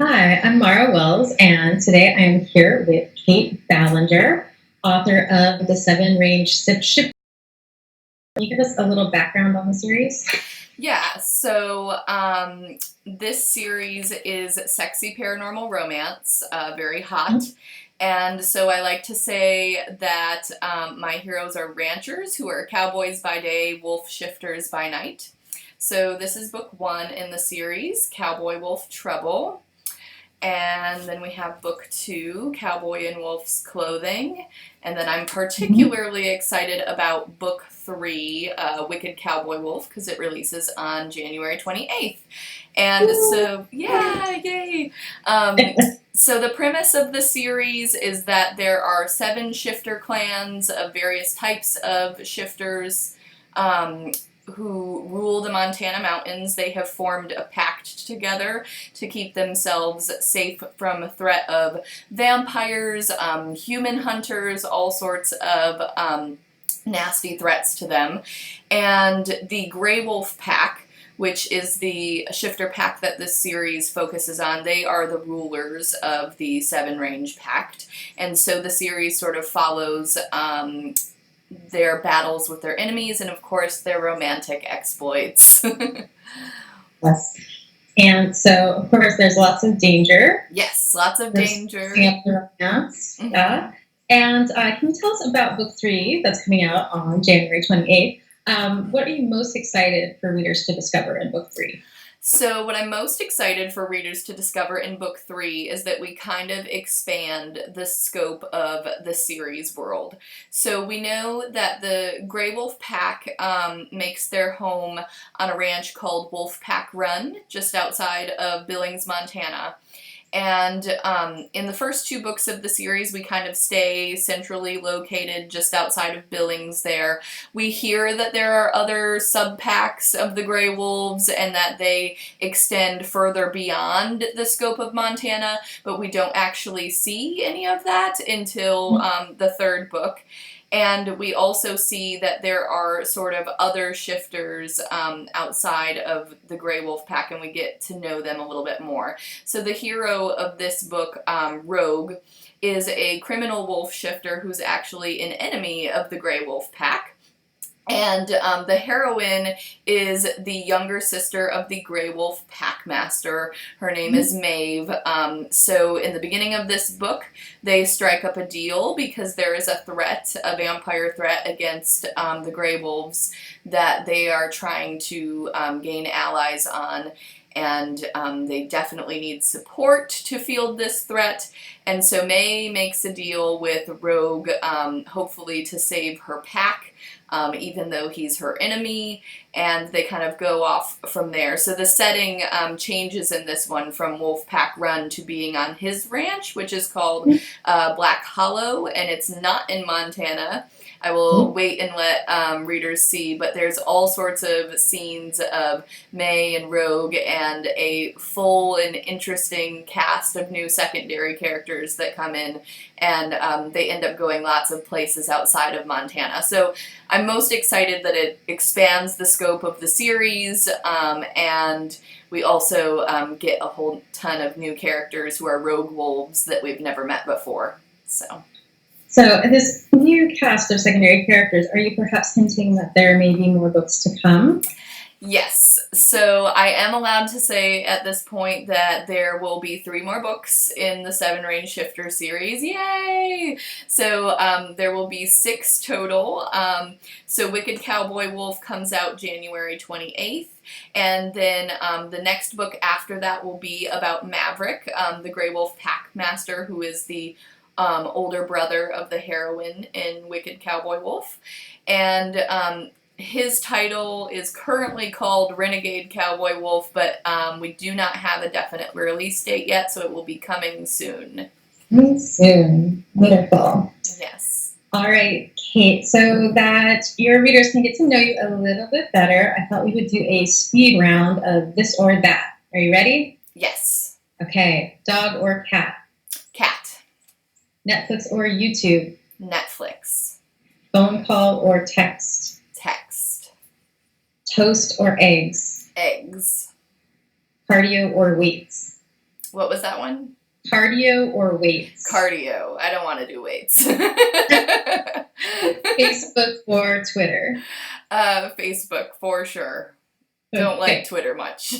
Hi, I'm Mara Wells, and today I am here with Kait Ballenger, author of The Seven Range Ship. Can you give us a little background on the series? Yeah, so this series is sexy paranormal romance, very hot. And so I like to say that my heroes are ranchers who are cowboys by day, wolf shifters by night. So this is book one in the series, Cowboy Wolf Trouble. And then we have book two, Cowboy in Wolf's Clothing. And then I'm particularly excited about book three, Wicked Cowboy Wolf, because it releases on January 28th. And so, yeah, yay! So the premise of the series is that there are 7 shifter clans of various types of shifters. Who rule the Montana mountains. They have formed a pact together to keep themselves safe from a threat of vampires, human hunters, all sorts of nasty threats to them. And the Grey Wolf Pack, which is the shifter pack that this series focuses on, they are the rulers of the Seven Range Pact. And so the series sort of follows their battles with their enemies, and of course their romantic exploits. Yes. And so, of course, there's lots of danger. Yes, lots of danger. Romance. Mm-hmm. Yeah. And can you tell us about book 3 that's coming out on January 28th? What are you most excited for readers to discover in book 3? So what I'm most excited for readers to discover in book 3 is that we kind of expand the scope of the series world. So we know that the Grey Wolf Pack makes their home on a ranch called Wolf Pack Run, just outside of Billings, Montana. And in the first 2 books of the series, we kind of stay centrally located just outside of Billings there. We hear that there are other sub-packs of the Grey Wolves and that they extend further beyond the scope of Montana, but we don't actually see any of that until the 3rd book. And we also see that there are sort of other shifters outside of the Grey Wolf Pack, and we get to know them a little bit more. So the hero of this book, Rogue, is a criminal wolf shifter who's actually an enemy of the Grey Wolf Pack. And the heroine is the younger sister of the Grey Wolf Packmaster. Her name is Maeve. So in the beginning of this book, they strike up a deal because there is a threat, a vampire threat against the Grey Wolves that they are trying to gain allies on. And they definitely need support to field this threat. And so May makes a deal with Rogue, hopefully to save her pack, even though he's her enemy, and they kind of go off from there. So the setting changes in this one from Wolfpack Run to being on his ranch, which is called Black Hollow, and it's not in Montana. I will wait and let readers see, but there's all sorts of scenes of May and Rogue and a full and interesting cast of new secondary characters that come in, and they end up going lots of places outside of Montana. So I'm most excited that it expands the scope of the series, and we also get a whole ton of new characters who are rogue wolves that we've never met before. So this new cast of secondary characters, are you perhaps hinting that there may be more books to come? Yes, so I am allowed to say at this point that there will be 3 more books in the Seven Range Shifter series. Yay! So there will be 6 total. So Wicked Cowboy Wolf comes out January 28th. And then the next book after that will be about Maverick, the Grey Wolf Packmaster, who is the older brother of the heroine in Wicked Cowboy Wolf. And his title is currently called Renegade Cowboy Wolf, but we do not have a definite release date yet, so it will be coming soon. Soon. Wonderful. Yes. All right, Kait, so that your readers can get to know you a little bit better, I thought we would do a speed round of this or that. Are you ready? Yes. Okay. Dog or cat? Cat. Netflix or YouTube? Netflix. Phone call or text? Text. Toast or eggs? Eggs. Cardio or weights? What was that one? Cardio or weights? Cardio. I don't want to do weights. Facebook or Twitter? Facebook, for sure. Don't like Twitter much.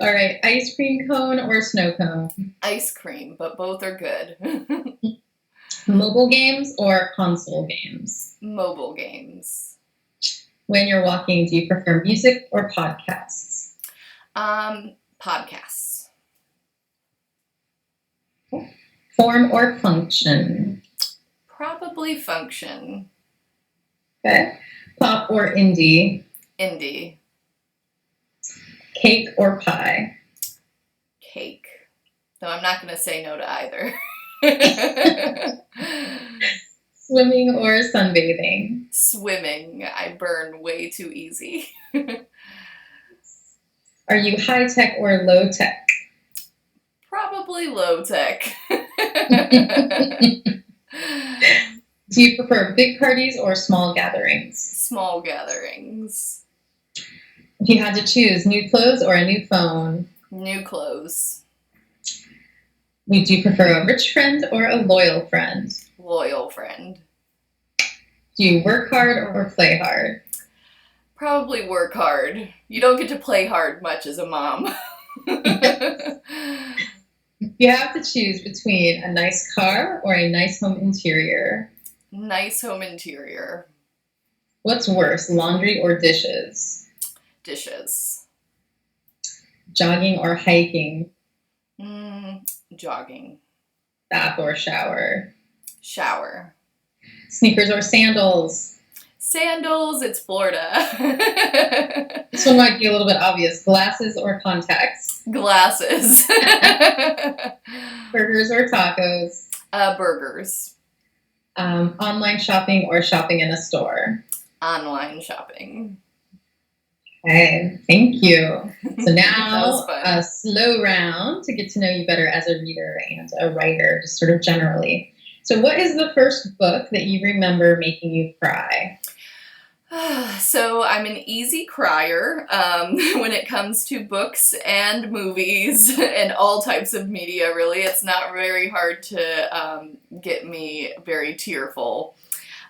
All right. Ice cream cone or snow cone? Ice cream, but both are good. Mobile games or console games? Mobile games. When you're walking, do you prefer music or podcasts? Podcasts. Form or function? Probably function. Okay. Pop or indie? Indie. Cake or pie? Cake. Though I'm not going to say no to either. Swimming or sunbathing? Swimming. I burn way too easy. Are you high tech or low tech? Probably low tech. Do you prefer big parties or small gatherings? Small gatherings. If you had to choose new clothes or a new phone? New clothes. Would you prefer a rich friend or a loyal friend? Loyal friend. Do you work hard or play hard? Probably work hard. You don't get to play hard much as a mom. You have to choose between a nice car or a nice home interior. Nice home interior. What's worse, laundry or dishes? Dishes. Jogging or hiking? Jogging. Bath or shower? Shower. Sneakers or sandals? Sandals, it's Florida. This one might be a little bit obvious. Glasses or contacts? Glasses. Burgers or tacos? Burgers. Online shopping or shopping in a store? Online shopping. Okay, thank you. So now That was fun. a slow round to get to know you better as a reader and a writer, just sort of generally. So what is the first book that you remember making you cry? So I'm an easy crier when it comes to books and movies and all types of media, really. It's not very hard to get me very tearful.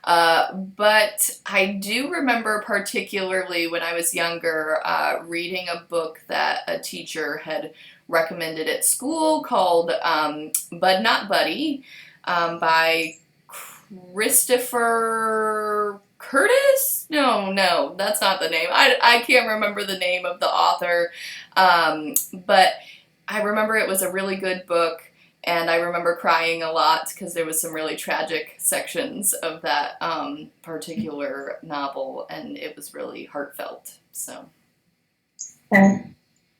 But I do remember particularly when I was younger reading a book that a teacher had recommended at school called Bud Not Buddy by Christopher Curtis? No, that's not the name. I can't remember the name of the author, but I remember it was a really good book. And I remember crying a lot because there was some really tragic sections of that particular novel, and it was really heartfelt. So, Okay.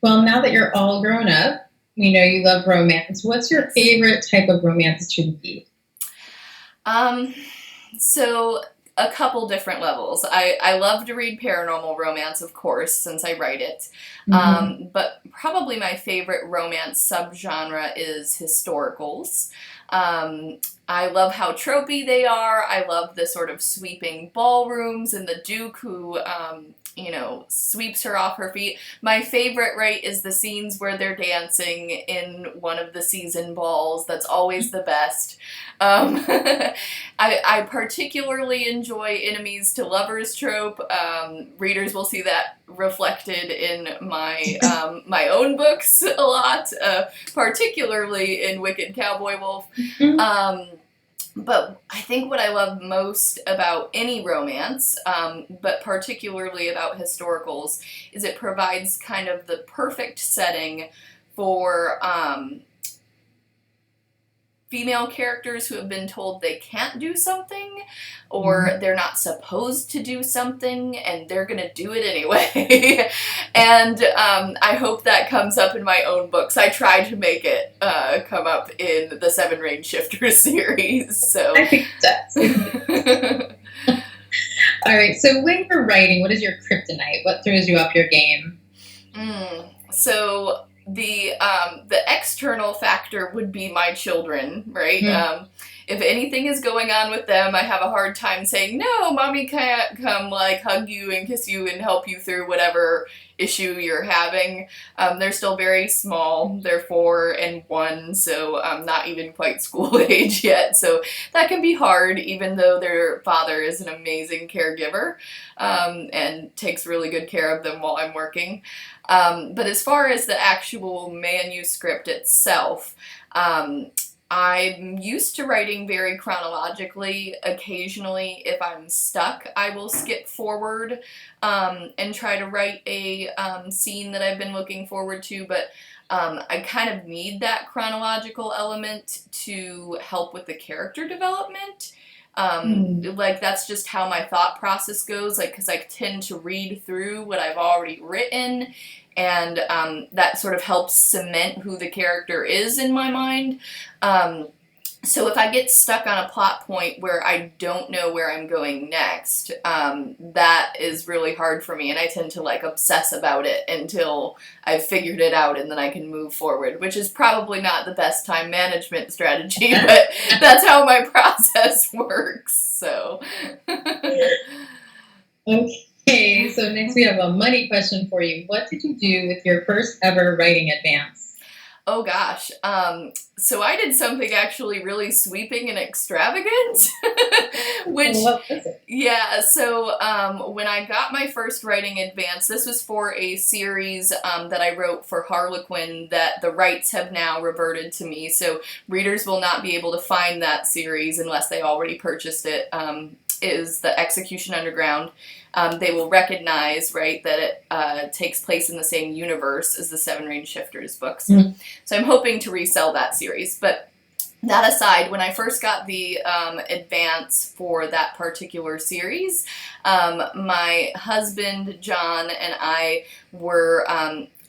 Well, now that you're all grown up, we know you love romance. What's your favorite type of romance to read? So a couple different levels. I love to read paranormal romance, of course, since I write it. But probably my favorite romance subgenre is historicals. I love how tropey they are. I love the sort of sweeping ballrooms and the Duke who, sweeps her off her feet. My favorite, right, is the scenes where they're dancing in one of the season balls. That's always the best. I particularly enjoy enemies to lovers trope. Readers will see that reflected in my my own books a lot, particularly in Wicked Cowboy Wolf. But I think what I love most about any romance, but particularly about historicals, is it provides kind of the perfect setting for female characters who have been told they can't do something or they're not supposed to do something and they're gonna do it anyway. And I hope that comes up in my own books. I try to make it come up in the Seven Range Shifters series. So I think it does. All right, so when you're writing, what is your kryptonite? What throws you off your game? So the external factor would be my children, right? if anything is going on with them, I have a hard time saying, no, mommy can't come like hug you and kiss you and help you through whatever issue you're having. They're still very small. They're 4 and 1, so not even quite school age yet. So that can be hard, even though their father is an amazing caregiver and takes really good care of them while I'm working. But as far as the actual manuscript itself, I'm used to writing very chronologically. Occasionally, if I'm stuck, I will skip forward and try to write a scene that I've been looking forward to, but I kind of need that chronological element to help with the character development. Like, that's just how my thought process goes, like, because I tend to read through what I've already written, and that sort of helps cement who the character is in my mind. So if I get stuck on a plot point where I don't know where I'm going next, that is really hard for me, and I tend to like obsess about it until I've figured it out, and then I can move forward, which is probably not the best time management strategy, but that's how my process works, so. Okay, so next we have a money question for you. What did you do with your first ever writing advance? Oh gosh, so I did something actually really sweeping and extravagant, which, What was it? yeah, so when I got my first writing advance, this was for a series that I wrote for Harlequin that the rights have now reverted to me, so readers will not be able to find that series unless they already purchased it. Is the Execution Underground. They will recognize, right, that it takes place in the same universe as the Seven Range Shifters books. Mhm. So I'm hoping to resell that series. But that aside, when I first got the advance for that particular series, my husband, John, and I were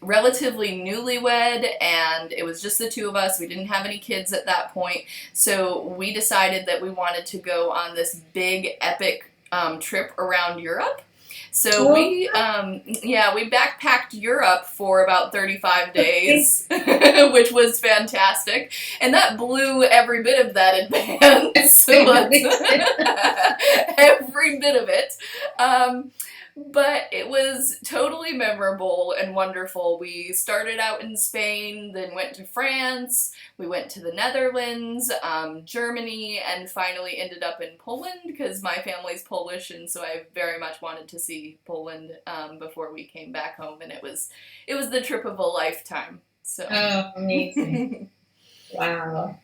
relatively newlywed, and it was just the two of us. We didn't have any kids at that point, so we decided that we wanted to go on this big epic trip around Europe. So we backpacked Europe for about 35 days, which was fantastic, and that blew every bit of that advance. So every bit of it. But it was totally memorable and wonderful. We started out in Spain, then went to France, we went to the Netherlands, Germany, and finally ended up in Poland because my family's Polish, and so I very much wanted to see Poland before we came back home, and it was the trip of a lifetime. So. Oh, amazing. Wow.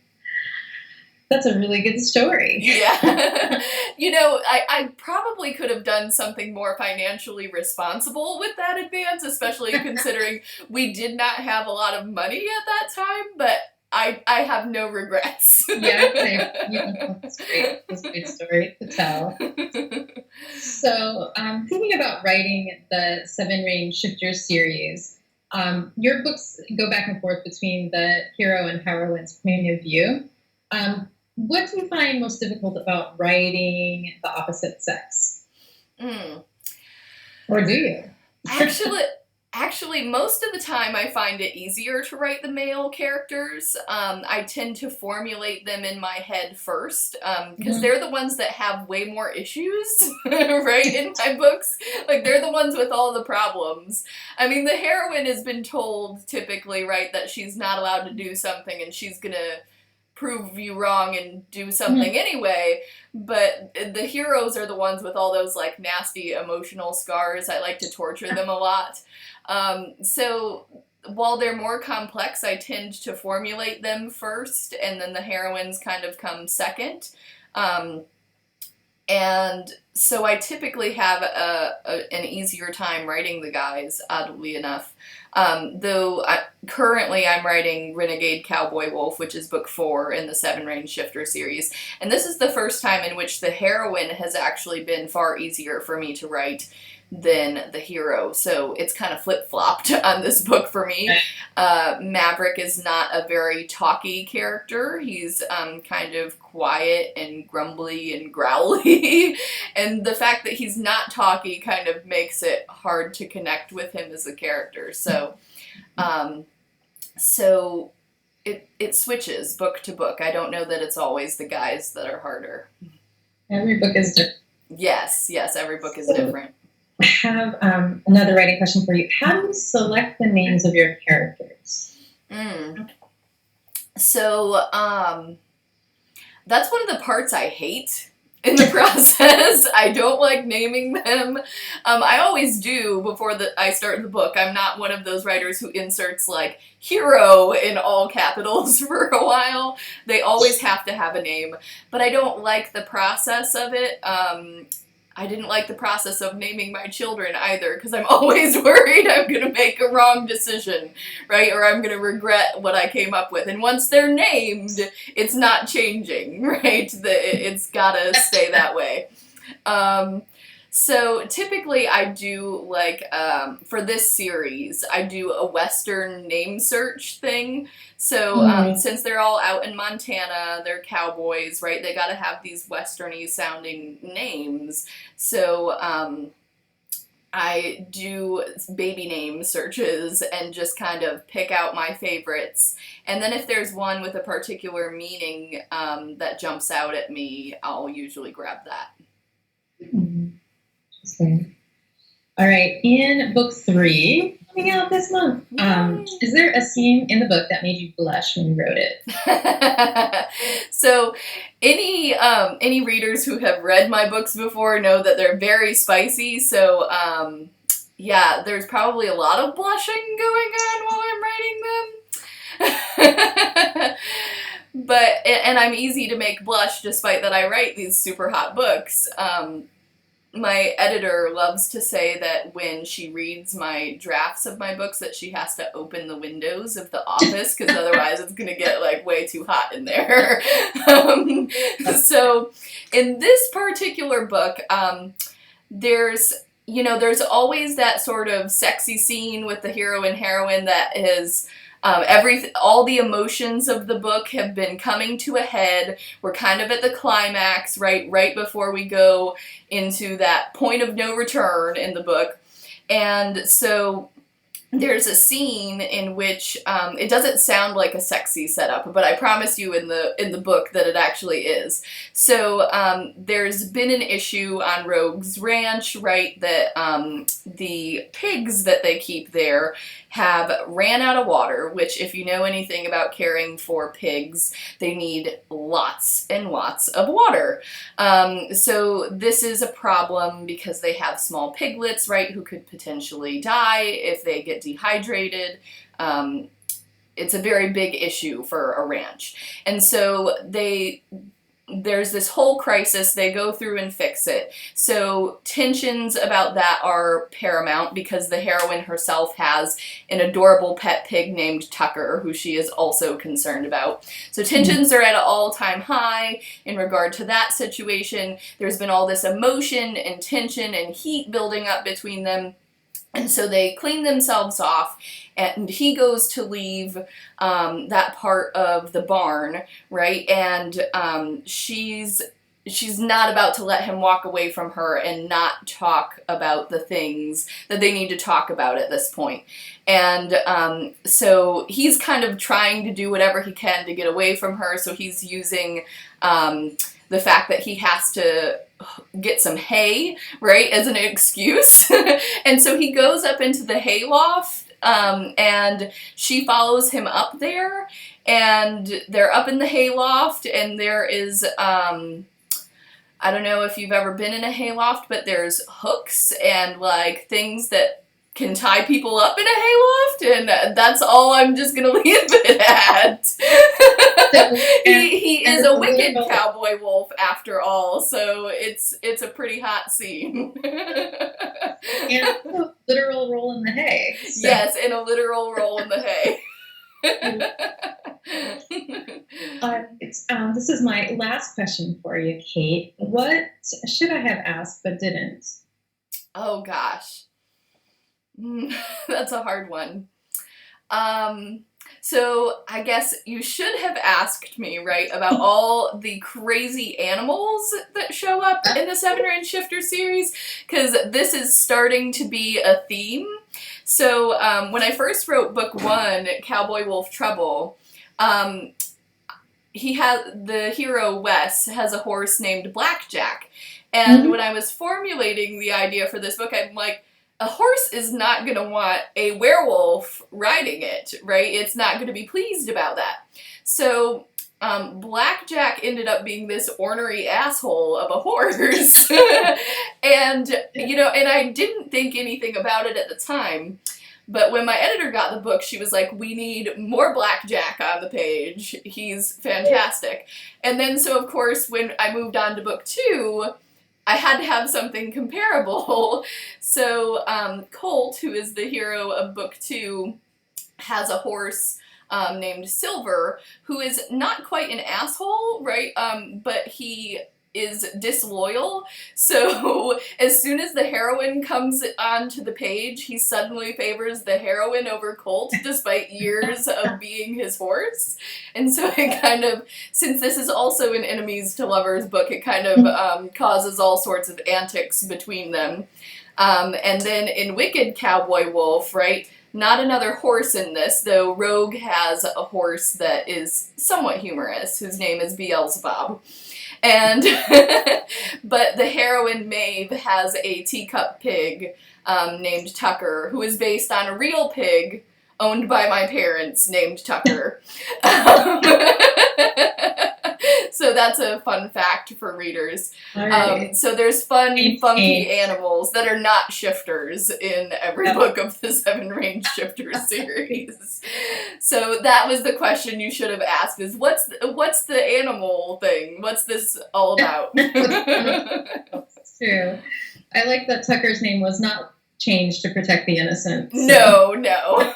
That's a really good story. Yeah. You know, I probably could have done something more financially responsible with that advance, especially considering we did not have a lot of money at that time, but I have no regrets. Yeah, that's great. That's a good story to tell. So, thinking about writing the Seven Range Shifters series, your books go back and forth between the hero and heroine's point of view. What do you find most difficult about writing the opposite sex? Or do you? Actually, most of the time I find it easier to write the male characters. I tend to formulate them in my head first, because they're the ones that have way more issues, right, in my books. Like, they're the ones with all the problems. I mean, the heroine has been told, typically, right, that she's not allowed to do something and she's gonna prove you wrong and do something anyway, but the heroes are the ones with all those like nasty emotional scars. I like to torture them a lot. So while they're more complex, I tend to formulate them first, and then the heroines kind of come second. And so I typically have an easier time writing the guys, oddly enough. Though currently I'm writing Renegade Cowboy Wolf, which is book 4 in the Seven Range Shifter series. And this is the first time in which the heroine has actually been far easier for me to write than the hero. So it's kind of flip-flopped on this book for me. Maverick is not a very talky character. He's kind of quiet and grumbly and growly. And the fact that he's not talky kind of makes it hard to connect with him as a character. So it switches book to book. I don't know that it's always the guys that are harder. Every book is different. Yes, every book is So, different. I have another writing question for you. How do you select the names of your characters? So, that's one of the parts I hate in the process. I don't like naming them. I always do before I start the book. I'm not one of those writers who inserts like hero in all capitals for a while. They always have to have a name, but I don't like the process of it. I didn't like the process of naming my children either, because I'm always worried I'm going to make a wrong decision, right? Or I'm going to regret what I came up with. And once they're named, it's not changing, right? It's got to stay that way. So typically I do like, for this series, I do a Western name search thing. So since they're all out in Montana, they're cowboys, right? They got to have these Westerny sounding names. So I do baby name searches and just kind of pick out my favorites. And then if there's one with a particular meaning that jumps out at me, I'll usually grab that. Interesting. All right, in book 3, coming out this month, is there a scene in the book that made you blush when you wrote it? So any readers who have read my books before know that they're very spicy. So yeah, there's probably a lot of blushing going on while I'm writing them. And I'm easy to make blush despite that I write these super hot books. My editor loves to say that when she reads my drafts of my books that she has to open the windows of the office because otherwise it's going to get like way too hot in there. So in this particular book, there's always that sort of sexy scene with the hero and heroine that is all the emotions of the book have been coming to a head. We're kind of at the climax, right before we go into that point of no return in the book. And so there's a scene in which it doesn't sound like a sexy setup, but I promise you in the book that it actually is. So there's been an issue on Rogue's Ranch, right, that the pigs that they keep there have ran out of water, which if you know anything about caring for pigs, they need lots and lots of water. So this is a problem because they have small piglets, right, who could potentially die if they get dehydrated. It's a very big issue for a ranch. And so there's this whole crisis. They go through and fix it. So tensions about that are paramount because the heroine herself has an adorable pet pig named Tucker, who she is also concerned about. So tensions are at an all-time high in regard to that situation. There's been all this emotion and tension and heat building up between them. And so they clean themselves off, and he goes to leave that part of the barn, right? And she's not about to let him walk away from her and not talk about the things that they need to talk about at this point. And so he's kind of trying to do whatever he can to get away from her. So he's using the fact that he has to get some hay, right, as an excuse. And so he goes up into the hayloft, and she follows him up there, and they're up in the hayloft, and there is, I don't know if you've ever been in a hayloft, but there's hooks and like things that can tie people up in a hayloft, and that's all I'm just gonna leave it at. He is a wicked cowboy wolf after all, so it's a pretty hot scene. And a literal roll in the hay. So. Yes, and a literal roll in the hay. This is my last question for you, Kait. What should I have asked but didn't? Oh gosh. That's a hard one. So I guess you should have asked me, right, about all the crazy animals that show up in the 7 Range Shifter series, because this is starting to be a theme. So when I first wrote book 1, Cowboy Wolf Trouble, the hero Wes has a horse named Blackjack. And when I was formulating the idea for this book, I'm like, a horse is not going to want a werewolf riding it, right? It's not going to be pleased about that. So Blackjack ended up being this ornery asshole of a horse. And, and I didn't think anything about it at the time. But when my editor got the book, she was like, we need more Blackjack on the page. He's fantastic. And then, so of course, when I moved on to book 2, I had to have something comparable. So Colt, who is the hero of book 2, has a horse named Silver, who is not quite an asshole, right? But he is disloyal. So as soon as the heroine comes onto the page, he suddenly favors the heroine over Colt, despite years of being his horse. And so it kind of, since this is also an enemies to lovers book, it kind of causes all sorts of antics between them. And then in Wicked Cowboy Wolf, right, not another horse in this, though Rogue has a horse that is somewhat humorous, whose name is Beelzebub. And, but the heroine Maeve has a teacup pig named Tucker, who is based on a real pig owned by my parents named Tucker. So that's a fun fact for readers. Right. So there's fun, funky animals that are not shifters in every book of the 7 Range Shifters series. So that was the question you should have asked: is what's the animal thing? What's this all about? It's true. I like that Tucker's name was not changed to protect the innocent. So. No.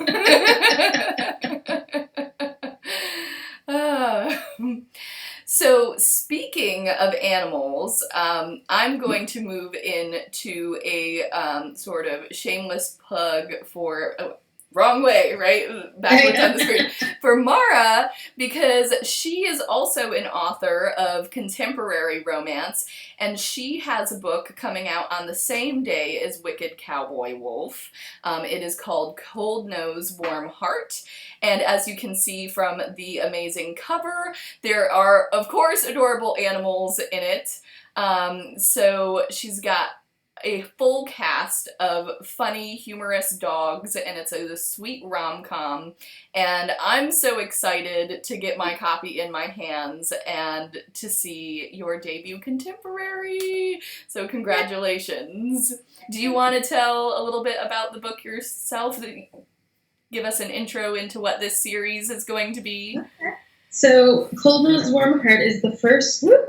So speaking of animals, I'm going to move into a sort of shameless plug for... wrong way, right? Backwards on the screen. For Mara, because she is also an author of contemporary romance, and she has a book coming out on the same day as Wicked Cowboy Wolf. It is called Cold Nose, Warm Heart, and as you can see from the amazing cover, there are, of course, adorable animals in it. So she's got a full cast of funny, humorous dogs, and it's a sweet rom-com, and I'm so excited to get my copy in my hands and to see your debut contemporary. So congratulations. Do you want to tell a little bit about the book yourself? Give us an intro into what this series is going to be. So Cold Nose, Warm Heart is the first book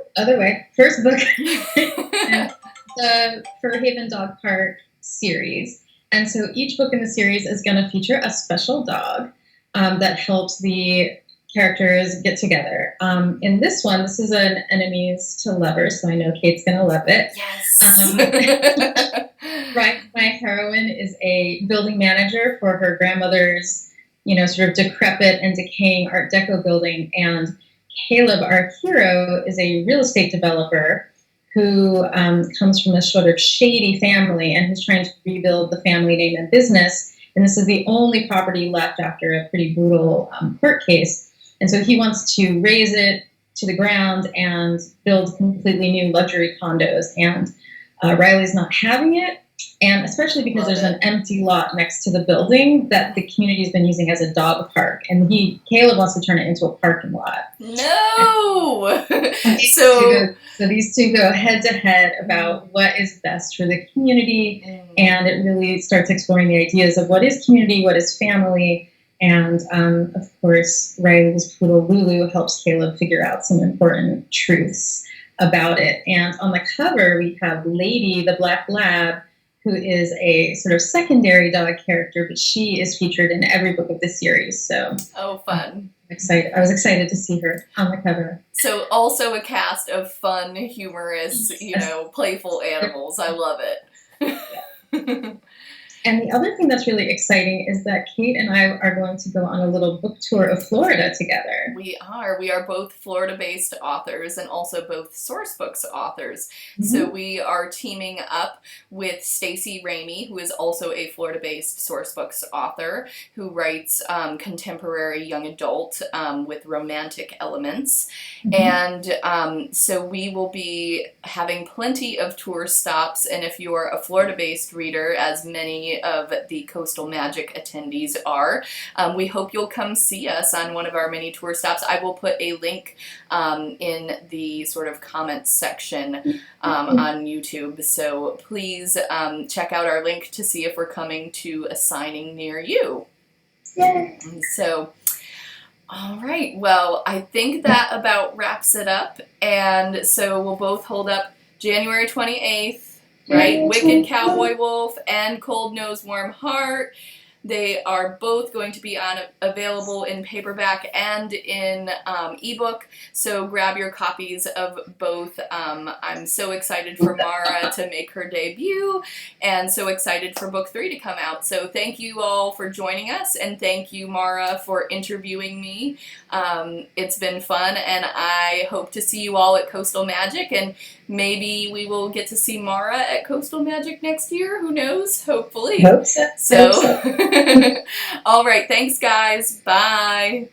the Fur Haven Dog Park series. And so each book in the series is going to feature a special dog that helps the characters get together. In this one, this is an enemies to lovers, so I know Kate's going to love it. Yes! Right, my heroine is a building manager for her grandmother's, sort of decrepit and decaying Art Deco building. And Caleb, our hero, is a real estate developer who comes from a sort of shady family and who's trying to rebuild the family name and business. And this is the only property left after a pretty brutal court case. And so he wants to raise it to the ground and build completely new luxury condos. And Riley's not having it. And especially because there's an empty lot next to the building that the community has been using as a dog park. And Caleb wants to turn it into a parking lot. No! So these two go head to head about what is best for the community. And it really starts exploring the ideas of what is community, what is family. And of course, Riley's poodle Lulu helps Caleb figure out some important truths about it. And on the cover, we have Lady, the black lab, who is a sort of secondary dog character, but she is featured in every book of the series. So, fun! I was excited to see her on the cover. So, also a cast of fun, humorous, playful animals. I love it. And the other thing that's really exciting is that Kait and I are going to go on a little book tour of Florida together. We are. We are both Florida-based authors and also both source books authors. So Mhm. we are teaming up with Stacie Ramey, who is also a Florida-based source books author, who writes contemporary young adult with romantic elements. Mhm. And so we will be having plenty of tour stops. And if you're a Florida-based reader, as many of the Coastal Magic attendees are, we hope you'll come see us on one of our many tour stops. I will put a link in the sort of comments section on YouTube. So please check out our link to see if we're coming to a signing near you. Yay. So, all right. Well, I think that about wraps it up. And so we'll both hold up January 28th, right? Wicked Cowboy Wolf and Cold Nose Warm Heart. They are both going to be available in paperback and in ebook, so grab your copies of both. I'm so excited for Mara to make her debut, and so excited for book 3 to come out. So thank you all for joining us, and thank you, Mara, for interviewing me. It's been fun, and I hope to see you all at Coastal Magic, and maybe we will get to see Mara at Coastal Magic next year. Who knows? Hopefully. Hope so. So, all right. Thanks, guys. Bye.